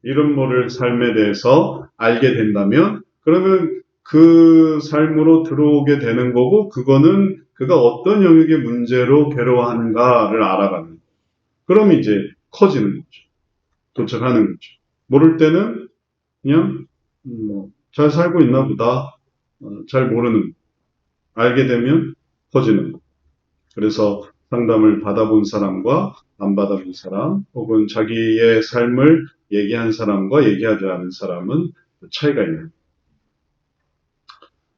이름 모를 삶에 대해서 알게 된다면 그러면 그 삶으로 들어오게 되는 거고 그거는 그가 어떤 영역의 문제로 괴로워하는가를 알아가는 거예요. 그럼 이제 커지는 거죠. 도착하는 거죠. 모를 때는 그냥 잘 살고 있나 보다. 잘 모르는 알게 되면 커지는 거. 그래서 상담을 받아본 사람과 안 받아본 사람 혹은 자기의 삶을 얘기한 사람과 얘기하지 않은 사람은 차이가 있는.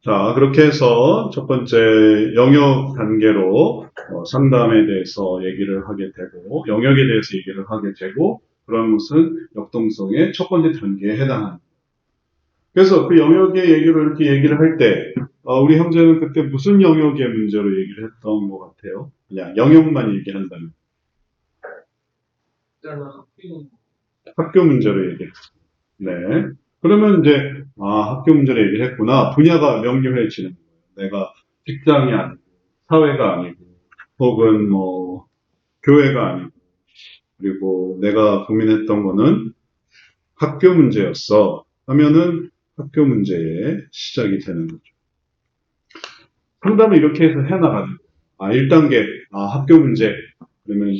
자, 그렇게 해서 첫 번째 영역 단계로 상담에 대해서 얘기를 하게 되고 영역에 대해서 얘기를 하게 되고 그런 것은 역동성의 첫 번째 단계에 해당합니다. 그래서 그 영역의 얘기로 이렇게 얘기를 할 때 우리 형제는 그때 무슨 영역의 문제로 얘기를 했던 것 같아요? 그냥 영역만 얘기한다면 학교 문제로 얘기했어요. 네. 그러면 이제 학교 문제로 얘기를 했구나. 분야가 명료해지는 거예요. 내가 직장이 아니고 사회가 아니고 혹은 교회가 아니고 그리고 내가 고민했던 거는 학교 문제였어 하면은 학교 문제의 시작이 되는 거죠. 상담을 이렇게 해서 해나가는 거예요. 1단계 학교 문제 그러면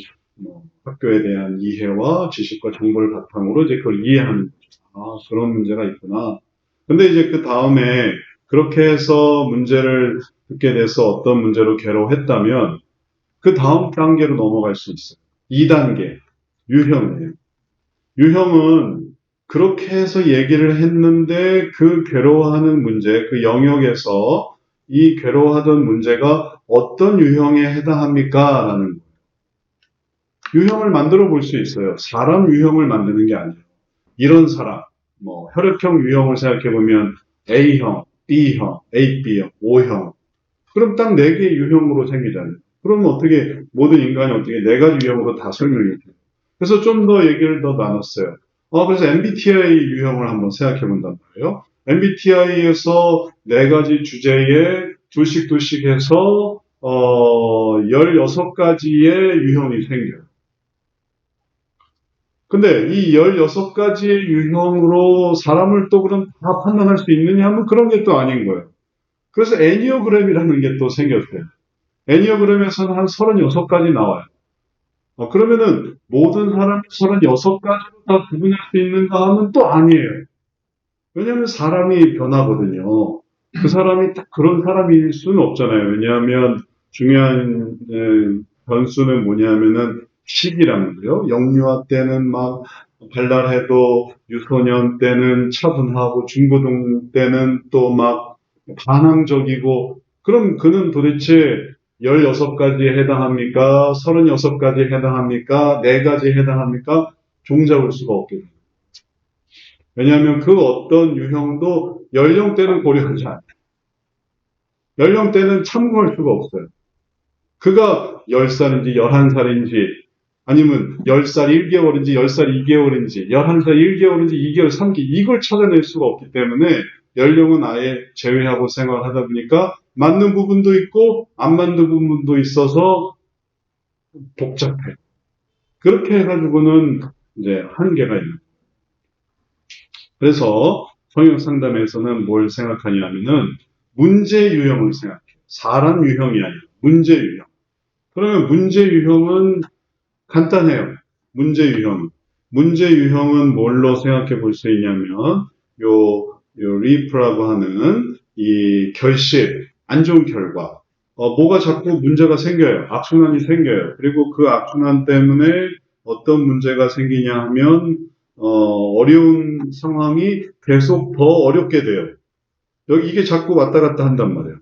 학교에 대한 이해와 지식과 정보를 바탕으로 이제 그걸 이해하는 거죠. 그런 문제가 있구나. 근데 이제 그 다음에 그렇게 해서 문제를 듣게 돼서 어떤 문제로 괴로워했다면 그 다음 단계로 넘어갈 수 있어요. 2단계 유형이에요. 유형은 그렇게 해서 얘기를 했는데 그 괴로워하는 문제, 그 영역에서 이 괴로워하던 문제가 어떤 유형에 해당합니까? 라는 거예요. 유형을 만들어 볼 수 있어요. 사람 유형을 만드는 게 아니에요. 이런 사람, 혈액형 유형을 생각해 보면 A형, B형, AB형, O형. 그럼 딱 4개의 유형으로 생기잖아요. 그러면 어떻게 모든 인간이 어떻게 4가지 유형으로 다 설명이 돼요. 그래서 좀 더 얘기를 더 나눴어요. 그래서 MBTI 유형을 한번 생각해 본단 말이에요. MBTI에서 4가지 주제에 둘씩 해서 16가지의 유형이 생겨요. 근데 이 16가지의 유형으로 사람을 또 그럼 다 판단할 수 있느냐 하면 그런 게 또 아닌 거예요. 그래서 애니어그램이라는 게 또 생겼어요. 애니어그램에서는 한 36가지 나와요. 그러면은 모든 사람이 36가지로 다 구분할 수 있는가 하면 또 아니에요. 왜냐하면 사람이 변하거든요. 그 사람이 딱 그런 사람일 수는 없잖아요. 왜냐하면 중요한 변수는 뭐냐면은 시기라는 거요. 영유아 때는 막 발랄해도 유소년 때는 차분하고 중고등 때는 또 막 반항적이고 그럼 그는 도대체 16가지에 해당합니까? 36가지에 해당합니까? 4가지에 해당합니까? 종잡을 수가 없게 됩니다. 왜냐하면 그 어떤 유형도 연령대는 고려하지 않아요. 연령대는 참고할 수가 없어요. 그가 10살인지 11살인지 아니면 10살 1개월인지 10살 2개월인지 11살 1개월인지 2개월 3개월 이걸 찾아낼 수가 없기 때문에 연령은 아예 제외하고 생활을 하다 보니까 맞는 부분도 있고 안 맞는 부분도 있어서 복잡해요. 그렇게 해가지고는 이제 한계가 있는 거예요. 그래서 성역 상담에서는 뭘 생각하냐면은 문제 유형을 생각해요. 사람 유형이 아니라 문제 유형. 그러면 문제 유형은 간단해요. 문제 유형. 문제 유형은 뭘로 생각해 볼 수 있냐면, 리프라고 하는 이 결실, 안 좋은 결과. 뭐가 자꾸 문제가 생겨요. 악순환이 생겨요. 그리고 그 악순환 때문에 어떤 문제가 생기냐 하면, 어려운 상황이 계속 더 어렵게 돼요. 이게 자꾸 왔다 갔다 한단 말이에요.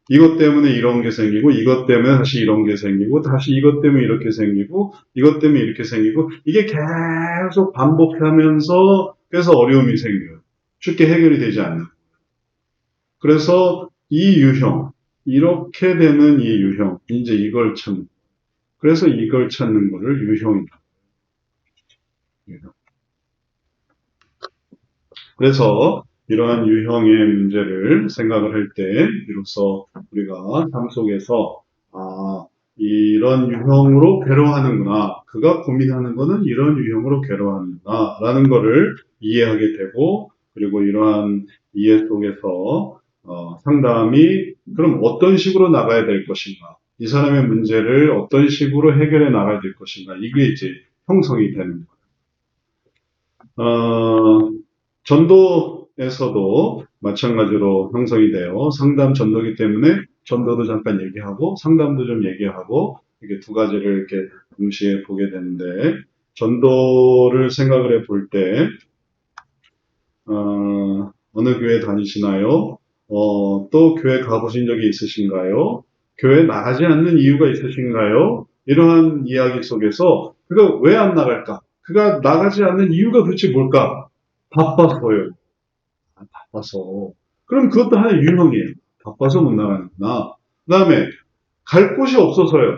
이것 때문에 이런 게 생기고, 이것 때문에 다시 이런 게 생기고, 다시 이것 때문에 이렇게 생기고, 이것 때문에 이렇게 생기고, 이게 계속 반복하면서, 그래서 어려움이 생겨요. 쉽게 해결이 되지 않는. 그래서 이 유형, 이렇게 되는 이 유형, 이제 이걸 찾는. 그래서 이걸 찾는 거를 유형이다. 유형. 그래서 이러한 유형의 문제를 생각을 할 때, 비로소 우리가 삶 속에서, 이런 유형으로 괴로워하는구나. 그가 고민하는 거는 이런 유형으로 괴로워하는구나. 라는 거를 이해하게 되고, 그리고 이러한 이해 속에서, 상담이 그럼 어떤 식으로 나가야 될 것인가. 이 사람의 문제를 어떤 식으로 해결해 나가야 될 것인가. 이게 이제 형성이 되는 거예요. 전도에서도 마찬가지로 형성이 돼요. 상담 전도기 때문에 전도도 잠깐 얘기하고 상담도 좀 얘기하고 이게 두 가지를 이렇게 동시에 보게 되는데 전도를 생각을 해볼 때 어느 교회 다니시나요? 또 교회 가보신 적이 있으신가요? 교회 나가지 않는 이유가 있으신가요? 이러한 이야기 속에서 그가 왜 안 나갈까? 그가 나가지 않는 이유가 도대체 뭘까? 바빠서요. 바빠서. 그럼 그것도 하나의 유형이에요. 바빠서 못 나가는구나. 그 다음에 갈 곳이 없어서요.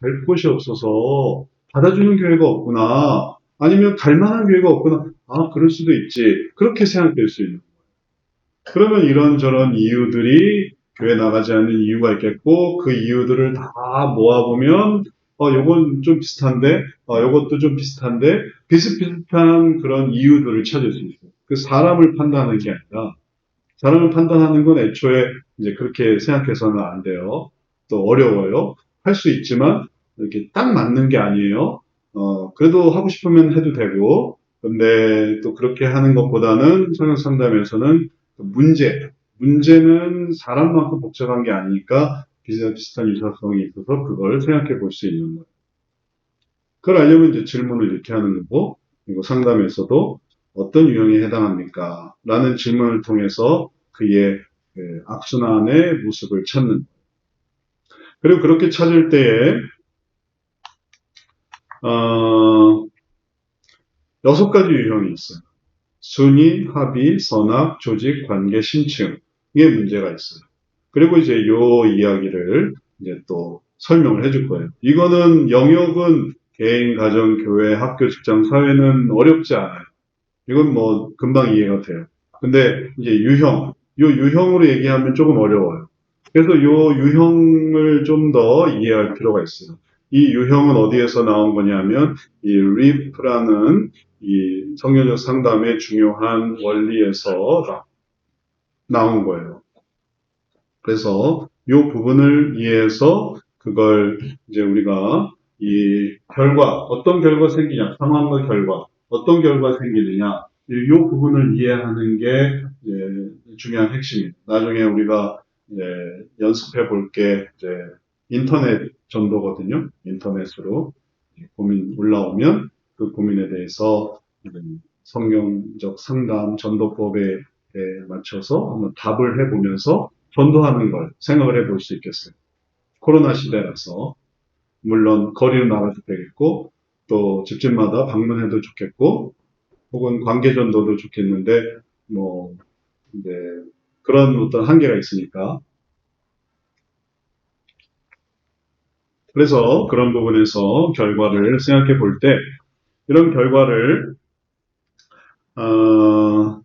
갈 곳이 없어서 받아주는 교회가 없구나. 아니면 갈 만한 교회가 없구나. 그럴 수도 있지. 그렇게 생각될 수 있는. 그러면 이런저런 이유들이 교회 나가지 않는 이유가 있겠고 그 이유들을 다 모아보면 요건 좀 비슷한데 요것도 좀 비슷한데 비슷비슷한 그런 이유들을 찾을 수 있어요. 그 사람을 판단하는 게 아니라 사람을 판단하는 건 애초에 이제 그렇게 생각해서는 안 돼요. 또 어려워요. 할 수 있지만 이렇게 딱 맞는 게 아니에요. 그래도 하고 싶으면 해도 되고 근데 또 그렇게 하는 것보다는 성역 상담에서는 문제는 사람만큼 복잡한 게 아니니까 비슷한 유사성이 있어서 그걸 생각해 볼 수 있는 거예요. 그걸 알려면 이제 질문을 이렇게 하는 거고, 그리고 상담에서도 어떤 유형에 해당합니까? 라는 질문을 통해서 그의 악순환의 모습을 찾는. 그리고 그렇게 찾을 때에, 6가지 유형이 있어요. 순위, 합의, 선악, 조직, 관계, 심층의 문제가 있어요. 그리고 이제 요 이야기를 이제 또 설명을 해줄 거예요. 이거는 영역은 개인, 가정, 교회, 학교, 직장, 사회는 어렵지 않아요. 이건 뭐 금방 이해가 돼요. 근데 이제 요 유형으로 얘기하면 조금 어려워요. 그래서 요 유형을 좀 더 이해할 필요가 있어요. 이 유형은 어디에서 나온 거냐면 이 RIF라는 이 성경적 상담의 중요한 원리에서 나온 거예요. 그래서 이 부분을 이해해서 그걸 이제 우리가 이 어떤 결과 생기냐, 상황과 결과, 어떤 결과 생기느냐, 이 부분을 이해하는 게 중요한 핵심입니다. 나중에 우리가 이제 연습해 볼 게 이제 인터넷 전도거든요. 인터넷으로 고민 올라오면 그 고민에 대해서 성경적 상담 전도법에 맞춰서 한번 답을 해보면서 전도하는 걸 생각을 해볼 수 있겠어요. 코로나 시대라서 물론 거리는 나가도 되겠고 또 집집마다 방문해도 좋겠고 혹은 관계전도도 좋겠는데 뭐 이제 그런 어떤 한계가 있으니까 그래서 그런 부분에서 결과를 생각해 볼 때 이런 결과를 어,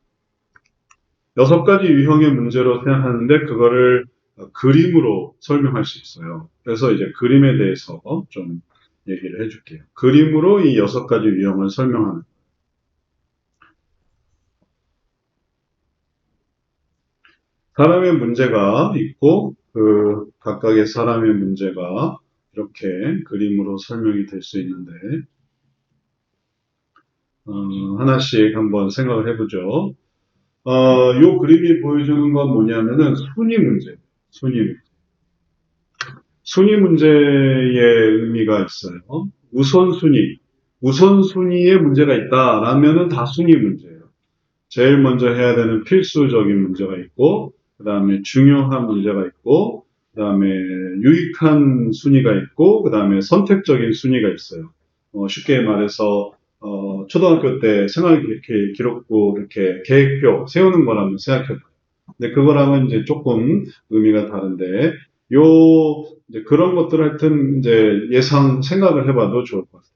6가지 유형의 문제로 생각하는데 그거를 그림으로 설명할 수 있어요. 그래서 이제 그림에 대해서 좀 얘기를 해줄게요. 그림으로 이 6가지 유형을 설명하는. 사람의 문제가 있고 그 각각의 사람의 문제가 이렇게 그림으로 설명이 될 수 있는데 하나씩 한번 생각을 해보죠. 요 그림이 보여주는 건 뭐냐면은 순위 문제. 순위 문제. 순위 문제의 의미가 있어요. 우선순위. 우선순위에 문제가 있다라면은 다 순위 문제예요. 제일 먼저 해야 되는 필수적인 문제가 있고, 그 다음에 중요한 문제가 있고, 그 다음에 유익한 순위가 있고, 그 다음에 선택적인 순위가 있어요. 쉽게 말해서 초등학교 때 생활 기록부 이렇게 계획표 세우는 거라면 생각해봐요. 근데 그거랑은 이제 조금 의미가 다른데, 요 이제 그런 것들 하여튼 이제 예상 생각을 해봐도 좋을 것 같아요.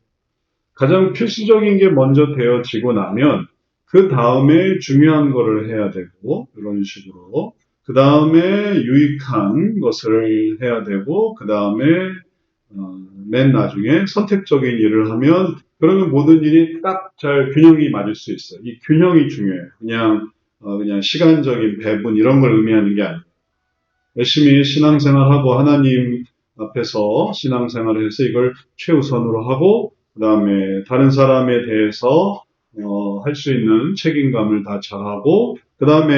가장 필수적인 게 먼저 되어지고 나면 그 다음에 중요한 거를 해야 되고 이런 식으로 그 다음에 유익한 것을 해야 되고 그 다음에 맨 나중에 선택적인 일을 하면 그러면 모든 일이 딱 잘 균형이 맞을 수 있어요. 이 균형이 중요해요. 그냥 시간적인 배분 이런 걸 의미하는 게 아니에요. 열심히 신앙생활하고 하나님 앞에서 신앙생활을 해서 이걸 최우선으로 하고 그 다음에 다른 사람에 대해서 할 수 있는 책임감을 다 잘하고 그 다음에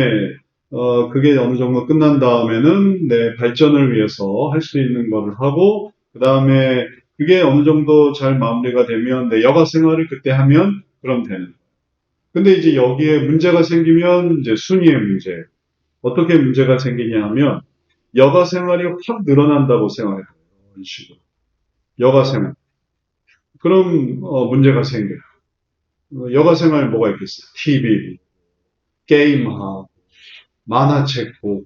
그게 어느 정도 끝난 다음에는 내 발전을 위해서 할 수 있는 것을 하고 그 다음에 그게 어느 정도 잘 마무리가 되면 내 여가 생활을 그때 하면 그럼 되는 거예요. 근데 이제 여기에 문제가 생기면 이제 순위의 문제. 어떻게 문제가 생기냐 하면 여가 생활이 확 늘어난다고 생각해요. 이런 식으로. 여가 생활. 그럼 문제가 생겨요. 여가 생활 뭐가 있겠어요? TV, 게임하고, 만화책 보고.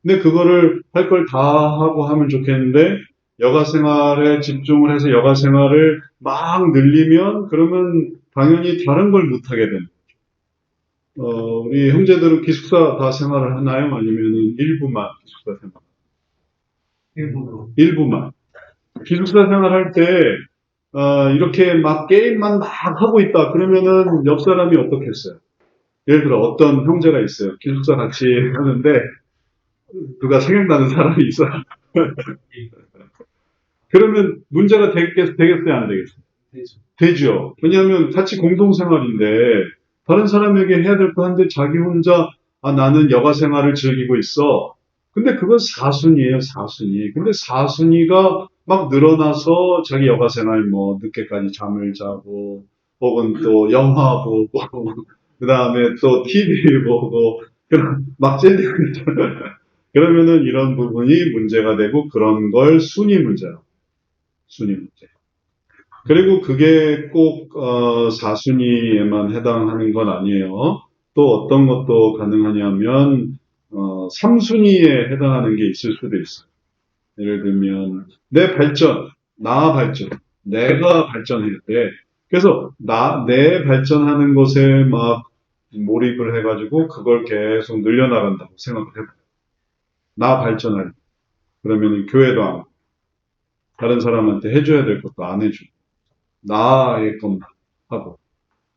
근데 그거를 할 걸 다 하고 하면 좋겠는데 여가 생활에 집중을 해서 여가 생활을 막 늘리면 그러면 당연히 다른 걸 못하게 되는 우리 형제들은 기숙사 다 생활을 하나요? 아니면은 일부만 기숙사 생활? 일부러. 일부만. 기숙사 생활할 때 이렇게 막 게임만 막 하고 있다. 그러면은 옆 사람이 어떻겠어요? 예를 들어 어떤 형제가 있어요. 기숙사 같이 하는데 누가 생각나는 사람이 있어요. 그러면 문제가 되겠어요? 안 되겠어요? 되죠. 되죠. 왜냐하면 같이 공동생활인데 다른 사람에게 해야 될 거 한데 자기 혼자 나는 여가 생활을 즐기고 있어. 근데 그건 사순이에요, 사순이. 근데 사순이가 막 늘어나서 자기 여가 생활 뭐 늦게까지 잠을 자고 혹은 또 영화 보고 그 다음에 또 TV 보고 그런 막 찔리고 있잖아요. 그러면은 이런 부분이 문제가 되고 그런 걸 순위 문제라고. 순위 문제. 그리고 그게 꼭 4순위에만 해당하는 건 아니에요. 또 어떤 것도 가능하냐면 3순위에 해당하는 게 있을 수도 있어요. 예를 들면 내 발전, 나 발전, 내가 발전할 때 그래서 내 발전하는 것에 막 몰입을 해가지고 그걸 계속 늘려나간다고 생각을 해봐요. 나 발전할 때. 그러면 교회도 안 하고 다른 사람한테 해줘야 될 것도 안 해주고 나의 것만 하고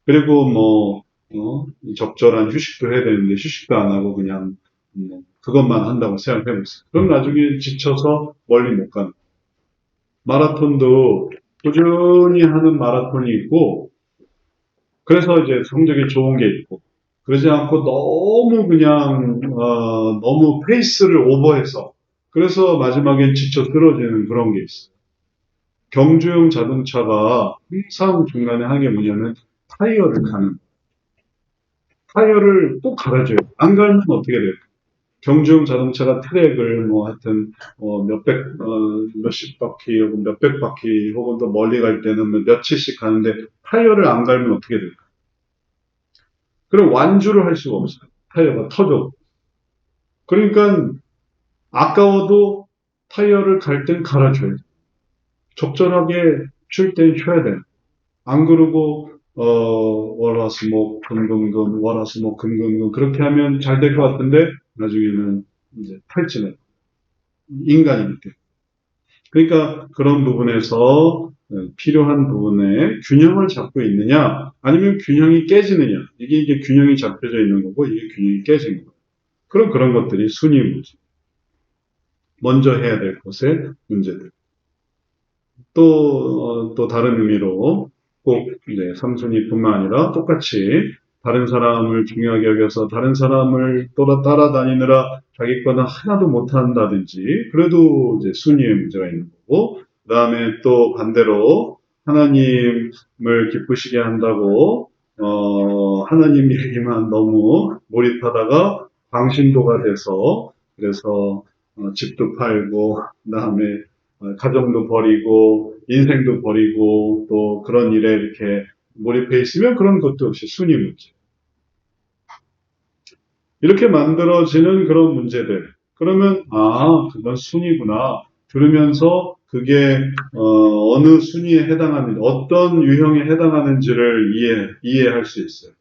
그리고 뭐 적절한 휴식도 해야 되는데 휴식도 안 하고 그냥 그것만 한다고 생각해 보세요. 그럼 나중에 지쳐서 멀리 못 가는. 마라톤도 꾸준히 하는 마라톤이 있고 그래서 이제 성적이 좋은 게 있고 그러지 않고 너무 그냥 너무 페이스를 오버해서 그래서 마지막엔 지쳐 쓰러지는 그런 게 있어요. 경주용 자동차가 항상 중간에 하는 게 뭐냐면 타이어를 가는 타이어를 꼭 갈아줘요. 안 갈면 어떻게 돼요? 경주용 자동차가 트랙을 뭐 하여튼 몇십 바퀴 혹은 몇백 바퀴 혹은 더 멀리 갈 때는 뭐 며칠씩 가는데 타이어를 안 갈면 어떻게 될까? 그럼 완주를 할 수가 없어요. 타이어가 터져. 그러니까 아까워도 타이어를 갈 땐 갈아줘야 돼. 적절하게 쉴 땐 쉬어야 돼. 안 그러고 월화수목 금금금 월화수목 금금금 그렇게 하면 잘 될 것 같은데 나중에는 이제 탈진해. 인간이기 때문에. 그러니까 그런 부분에서 필요한 부분에 균형을 잡고 있느냐 아니면 균형이 깨지느냐 이게 균형이 잡혀져 있는 거고 이게 균형이 깨지는 거예요. 그럼 그런 것들이 순위 문제. 먼저 해야 될 것의 문제들. 또 다른 의미로 꼭 이제 삼순위뿐만 아니라 똑같이 다른 사람을 중요하게 여겨서 다른 사람을 따라다니느라 자기 거는 하나도 못한다든지 그래도 이제 순위의 문제가 있는 거고 그 다음에 또 반대로 하나님을 기쁘시게 한다고 하나님 얘기만 너무 몰입하다가 광신도가 돼서 그래서 집도 팔고 그다음에 가정도 버리고 인생도 버리고 또 그런 일에 이렇게 몰입해 있으면 그런 것도 역시 순위 문제. 이렇게 만들어지는 그런 문제들. 그러면 그건 순위구나. 들으면서 그게 어느 순위에 해당하는 어떤 유형에 해당하는지를 이해할 수 있어요.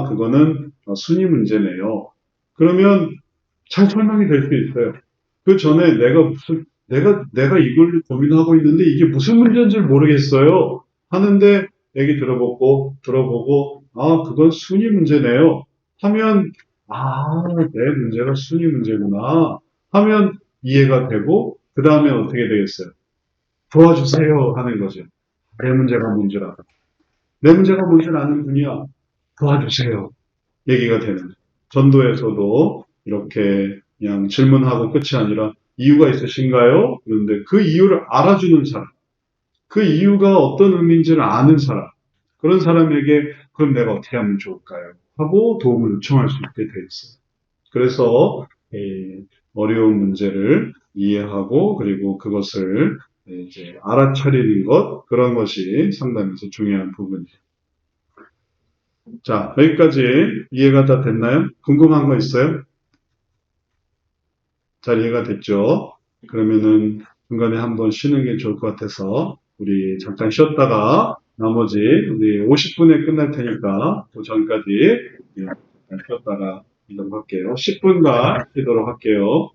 그거는 순위 문제네요. 그러면 잘 설명이 될 수 있어요. 그 전에 내가 이걸 고민하고 있는데 이게 무슨 문제인지 모르겠어요. 하는데 얘기 들어보고, 그건 순위 문제네요. 하면, 내 문제가 순위 문제구나. 하면 이해가 되고, 그 다음에 어떻게 되겠어요? 도와주세요. 하는 거죠. 내 문제가 뭔지라. 내 문제가 뭔지를 아는 분이야. 도와주세요. 얘기가 되는 거죠. 전도에서도 이렇게 그냥 질문하고 끝이 아니라 이유가 있으신가요? 그런데 그 이유를 알아주는 사람, 그 이유가 어떤 의미인지를 아는 사람, 그런 사람에게 그럼 내가 어떻게 하면 좋을까요? 하고 도움을 요청할 수 있게 돼 있어요. 그래서 어려운 문제를 이해하고 그리고 그것을 이제 알아차리는 것 그런 것이 상담에서 중요한 부분이에요. 자, 여기까지 이해가 다 됐나요? 궁금한 거 있어요? 잘 이해가 됐죠? 그러면은 중간에 한번 쉬는 게 좋을 것 같아서 우리 잠깐 쉬었다가 나머지 우리 50분에 끝날 테니까 그 전까지 잠깐 쉬었다가 이동할게요. 10분간 쉬도록 할게요.